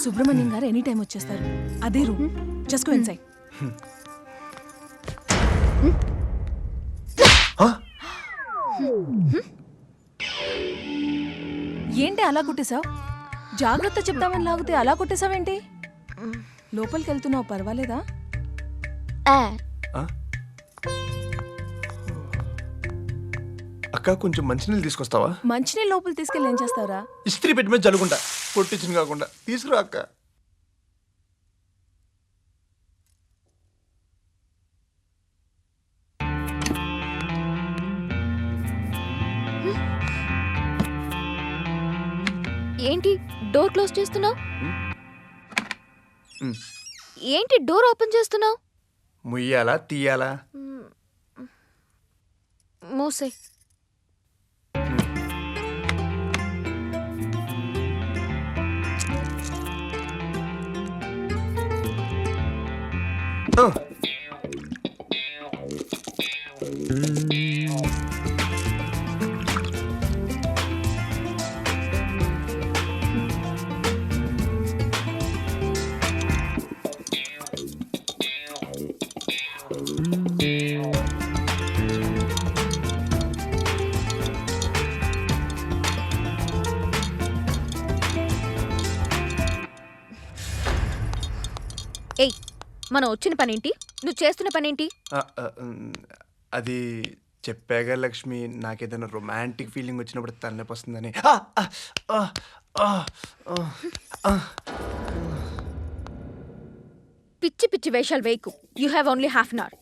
సుబ్రహ్మణ్యం గారు any time వచ్చేస్తారు. అదే రూమ్. Just go inside. ఏంటి అలా కొట్టేశావు? జాగ్రత్త చెప్తామని లాగితే అలా కొట్టేశావేంటి? లోపలికి వెళ్తున్నావు, పర్వాలేదా? అక్క కొంచెం మంచినీళ్ళు తీసుకొస్తావా? మంచినీళ్ళు లోపల తీసుకెళ్ళి ఏం చేస్తావురా? ఇస్త్రీ పెట్టి మీద జలుగుంటా, కొట్టించిన కాకుండా. తీసుకురా అక్క. ఏంటి డోర్ క్లోజ్ చేస్తున్నావు? ఏంటి డోర్ ఓపెన్ చేస్తున్నావు? ముయ్యాలా తీయాలా? మూసే. ఏయ్, మనం వచ్చిన పనేంటి? నువ్వు చేస్తున్న పనేంటి? అది చెప్పాగా లక్ష్మి, నాకేదైనా రొమాంటిక్ ఫీలింగ్ వచ్చినప్పుడు తలనొప్పి వస్తుందని. పిచ్చి పిచ్చి వేషాలు వేయకు. You have only half an hour.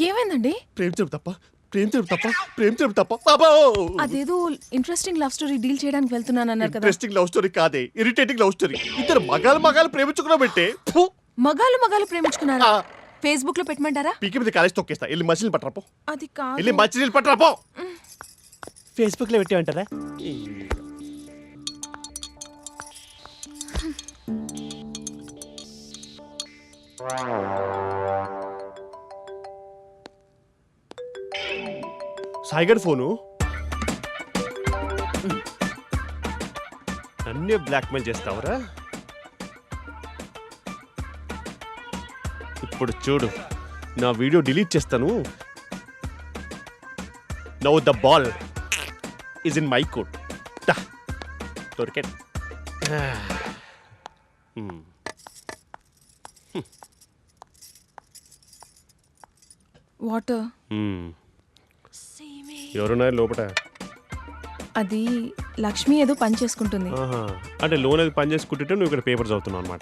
ఏమైందండి? ప్రేమించడం తప్ప. అదేదో ఇంట్రెస్టింగ్ లవ్ స్టోరీ డీల్ చేయడానికి వెళ్తున్నాను అన్నారు కదా. ఇంట్రెస్టింగ్ లవ్ స్టోరీ కాదే, ఇరిటేటింగ్ లవ్ స్టోరీ. ఇద్దరు మగాలు ప్రేమించుకున్నా పెట్టే. మగాలు ప్రేమించుకున్నారా? ఫేస్బుక్ లో పెట్టమంటారా? పీకి మీద కాలేజ్ తొక్కేస్తా. వెళ్ళి మంచినీళ్ళు పట్టరాపో. అది కాదు. వెళ్ళి మంచినీళ్ళు పట్టరాపో. ఫేస్బుక్ లో పెట్టేమంటారా? సాయిగడ్ ఫోను. నన్నే బ్లాక్మెయిల్ చేస్తావురా? ఇప్పుడు చూడు, నా వీడియో డిలీట్ చేస్తాను. Now the ball is in my court. దొరికాడు. వాటర్. ఎవరున్నారు లోపల? అది లక్ష్మి ఏదో పని చేసుకుంటుంది. అంటే లోన్ అది పని చేసుకుంటుంటే నువ్వు ఇక్కడ పేపర్ చదువుతున్నావు అనమాట.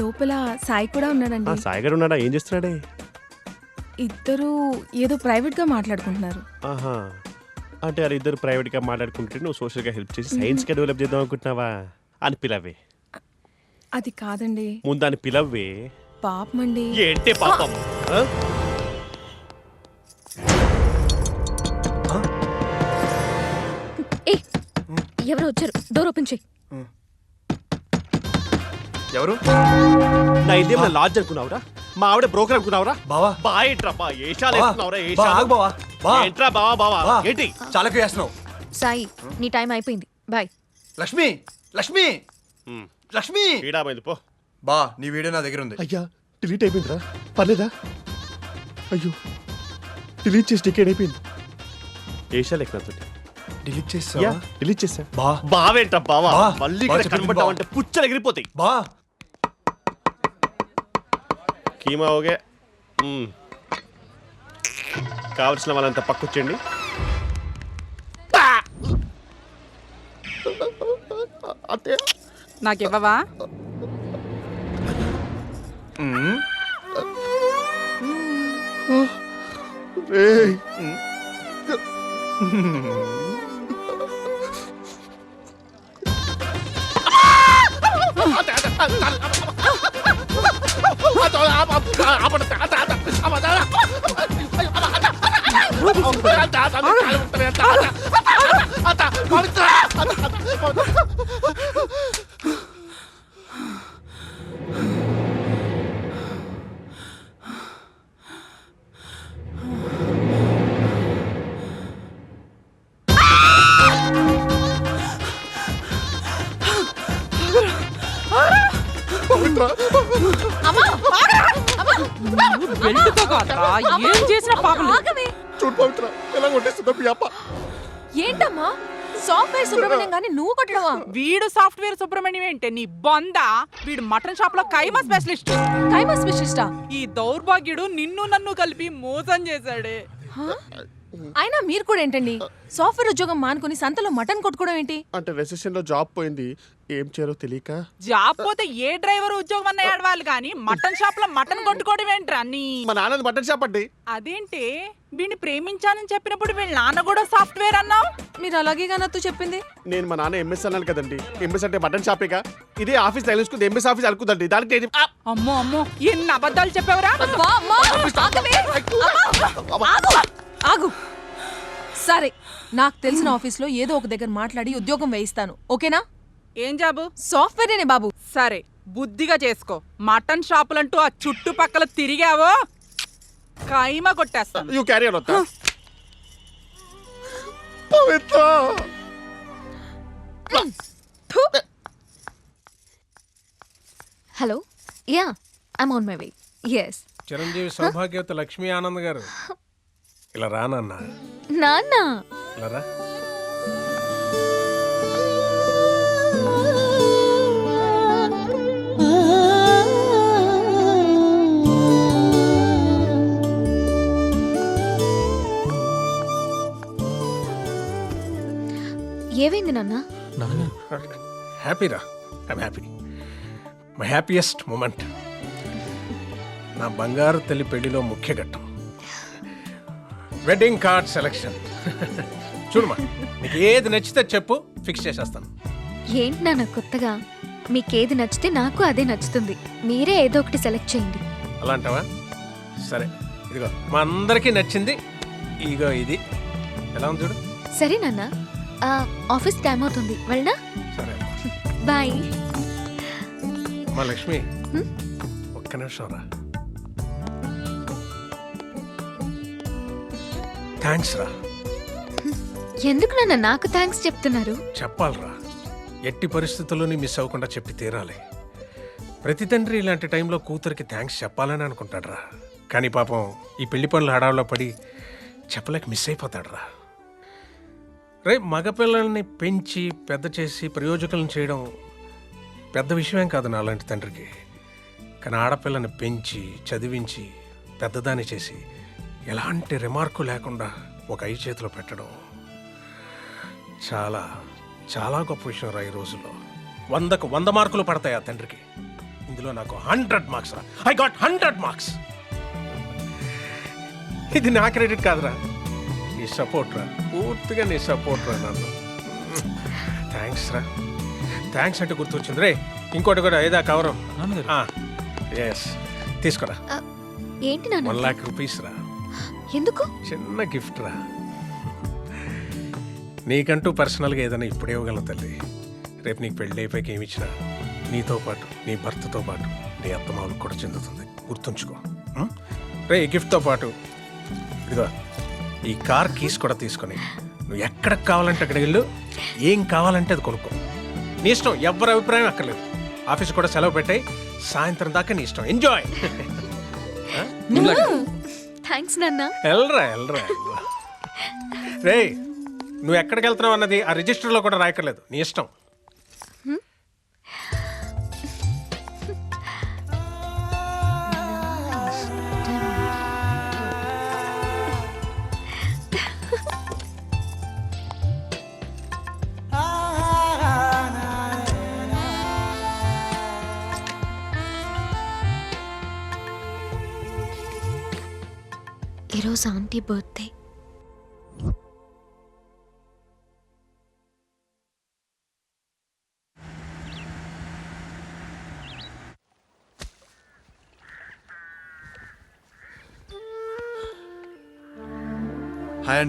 లోపల సాయి కూడా ఉన్నాడండి. సాయి గారు ఉన్నాడా? ఏం చేస్తున్నాడే? ఇద్దరు ఏదో ప్రైవేట్ గా మాట్లాడుకుంటున్నారు. అంటే అది ఇద్దరు ప్రైవేట్ గా మాట్లాడుకుంటే నువ్వు సోషల్ గా హెల్ప్ చేసి సైన్స్ గా డెవలప్ చేద్దాం అనుకుంటున్నావా? అని పిలవే. అది కాదండి. ముందు అని పిలవే. పాపం అండి. ఏంటి పాపం? ఎవరు వచ్చారు? డోర్ ఓపెన్ చేయి. ఎవరు? నా ఇదేం లాడ్జ్ అనుకున్నావురా? మా ఆవిడ బ్రోకర్ అనుకున్నావురా? బావా బాయేంట్రా బా ఏషాలు వేస్తున్నావురా? ఏంట్రా బావా బావా ఏంటి చాలా చేస్తున్నావు? సాయి, నీ టైం అయిపోయింది. బాయ్. లక్ష్మి లక్ష్మి లక్ష్మి వీడామైంది పో. బా నీ వీడియో నా దగ్గర ఉంది. అయ్యా డిలీట్ అయిపోయిందిరా. పర్లేదా? అయ్యో డిలీట్ చేసి టికెట్ అయిపోయింది. ఏషాలు ఎక్కడ డిలీట్ యా చేసావా డిలీట్ చేసా. బా బావేంట బావా, బా. మళ్ళీ బా ఇక్కడ చెప్పింది కనబడ్డావంటే పుచ్చలు ఎగిరిపోతాయి. బా కీమా ఓకే. కావలసిన వాళ్ళంతా పక్కొచ్చేయండి. అంతే. నాకివ్వవా? ఏయ్. బెల్ట్తో కాదురా, ఏం చేసినా పాపం లేదు. ఆగవే. చూడు పవిత్ర ఎలా కొట్టేస్తుందో మీ అప్ప. ఏంటమ్మా సాఫ్ట్వేర్ సుబ్రహ్మణ్యం గాని నువ్వు కొట్టడమా? వీడు సాఫ్ట్వేర్ సుబ్రహ్మణ్యం ఏంటే నీ బొంద. వీడు మటన్ షాప్ లో కైమా స్పెషలిస్ట్. కైమా స్పెషలిస్టా? ఈ దౌర్భాగ్యుడు నిన్ను నన్ను కలిపి మోసం చేశాడే. అయినా మీరు కూడా ఏంటండి సాఫ్ట్వేర్ ఉద్యోగం మానుకుని సంతలో మటన్ కొట్టుకోవడం ఏంటి? అంటే రెసెషన్ లో జాబ్ పోయింది, ఏం చేయాలో తెలియక. జాబ్ పోతే ఏ డ్రైవర్ ఉద్యోగం అన్న ఏడవాలి కానీ మటన్ షాప్ లో మటన్ కొట్టుకోవడం ఏంట్రా నీ? మా నాన్నది మటన్ షాప్ అండి. అదేంటి వీడిని ప్రేమించానని చెప్పినప్పుడు వీళ్ళ నాన్న కూడా సాఫ్ట్వేర్ అన్నావు? మీరు అలాగేగా నాతో చెప్పింది. నేను మా నాన్న ఎంఎస్ అన్నాను కదండి. ఎంఎస్ అంటే మటన్ షాపేగా. ఇదే ఆఫీస్ తగిలించుకుంది ఎంఎస్ ఆఫీస్ అనుకుందండి. దానికి నేను అమ్మో అమ్మో ఎన్ని అబద్ధాలు చెప్పావురా? అబ్బా, అమ్మా, ఆగవే. అమ్మా, ఆగు, ఆగు. సరే నాకు తెలిసిన ఆఫీస్లో ఏదో ఒక దగ్గర మాట్లాడి ఉద్యోగం వేయిస్తాను, ఓకేనా? ఏం జాబు? సాఫ్ట్వేరేనే బాబు. సరే బుద్ధిగా చేసుకో. మటన్ షాపులంటూ ఆ చుట్టుపక్కల తిరిగావో కైమా కొట్టేస్తాను. యూ క్యారీ ఆన్ వస్తా. Pavitra hello, ya I'm on my way. Yes చిరంజీవి సౌభాగ్యవతి లక్ష్మీ ఆనంద్ గారు ఇలా రానన్న నాన్న. ఇలా రా. ఏమైంది నాన్న? హ్యాపీ రా. I'm happy. My happiest moment. నా బంగారు తల్లి పెళ్లిలో ముఖ్య ఘట్టం వెడ్డింగ్ కార్డ్ సెలెక్షన్. చూడమా, నీకు ఏది నచ్చితే చెప్పు, ఫిక్స్ చేసేస్తాను. ఏంటి నాన్న కొత్తగా? మీకేది నచ్చితే నాకు అదే నచ్చుతుంది. మీరే ఏదో ఒకటి సెలెక్ట్ చేయండి. అలా అంటావా? సరే, ఇదిగో మా అందరికీ నచ్చింది. ఇగో ఇది ఎలా ఉంది చూడు. సరే నాన్న, ఆఫీస్ టైం అవుతుంది, వెళ్ళనా? సరే బాయ్. మా లక్ష్మి, ఒక్క నిమిషం రా. థ్యాంక్స్ రా. ఎందుకు నాన్న నాకు థ్యాంక్స్ చెప్తున్నారు? చెప్పాలరా, ఎట్టి పరిస్థితుల్లోని మిస్ అవ్వకుండా చెప్పి తీరాలి. ప్రతి తండ్రి ఇలాంటి టైంలో కూతురికి థ్యాంక్స్ చెప్పాలని అనుకుంటాడురా. కానీ పాపం ఈ పెళ్లి పనులు హడావులో పడి చెప్పలేక మిస్ అయిపోతాడురా. రే, మగపిల్లల్ని పెంచి పెద్ద చేసి ప్రయోజకులను చేయడం పెద్ద విషయమేం కాదు నా అలాంటి తండ్రికి. కానీ ఆడపిల్లని పెంచి చదివించి పెద్దదాన్ని చేసి ఎలాంటి రిమార్కు లేకుండా ఒక ఐ చేతిలో పెట్టడం చాలా చాలా గొప్ప విషయం రా. ఈ రోజుల్లో 100కు 100 మార్కులు పడతాయి ఆ తండ్రికి. ఇందులో నాకు 100 మార్క్స్ రా. I got 100 marks. ఇది నా క్రెడిట్ కాదురా, నీ సపోర్ట్ రా. పూర్తిగా నీ సపోర్ట్ రా. నన్ను థ్యాంక్స్ రా. థ్యాంక్స్ అంటే గుర్తొచ్చింది రే, ఇంకోటి కూడా ఏదా కవరు. ఎస్, తీసుకోరా. ఏంటి నాన్న? 1 lakh రూపీస్ రా. ఎందుకు? చిన్న గిఫ్ట్ రా. నీకంటూ పర్సనల్గా ఏదైనా ఇప్పుడే ఇవ్వగలను తల్లి. రేపు నీకు పెళ్ళి అయిపోయాక ఏమి ఇచ్చినా నీతో పాటు నీ భర్తతో పాటు నీ అత్తమావులకు కూడా చెందుతుంది, గుర్తుంచుకో. రే, ఈ గిఫ్ట్తో పాటు ఇదిగో ఈ కార్ కీస్ కూడా తీసుకొని నువ్వు ఎక్కడికి కావాలంటే అక్కడికి వెళ్ళు, ఏం కావాలంటే అది కొనుక్కో. నీ ఇష్టం, ఎవరి అభిప్రాయం అక్కర్లేదు. ఆఫీస్ కూడా సెలవు పెట్టాయి, సాయంత్రం దాకా నీ ఇష్టం. ఎంజాయ్. థ్యాంక్స్ నాన్న. ఎల్రా రే, నువ్వు ఎక్కడికి వెళ్తున్నావు అన్నది ఆ రిజిస్టర్లో కూడా రాయక్కర్లేదు, నీ ఇష్టం. ఈరోజు ఆంటీ బర్త్డే.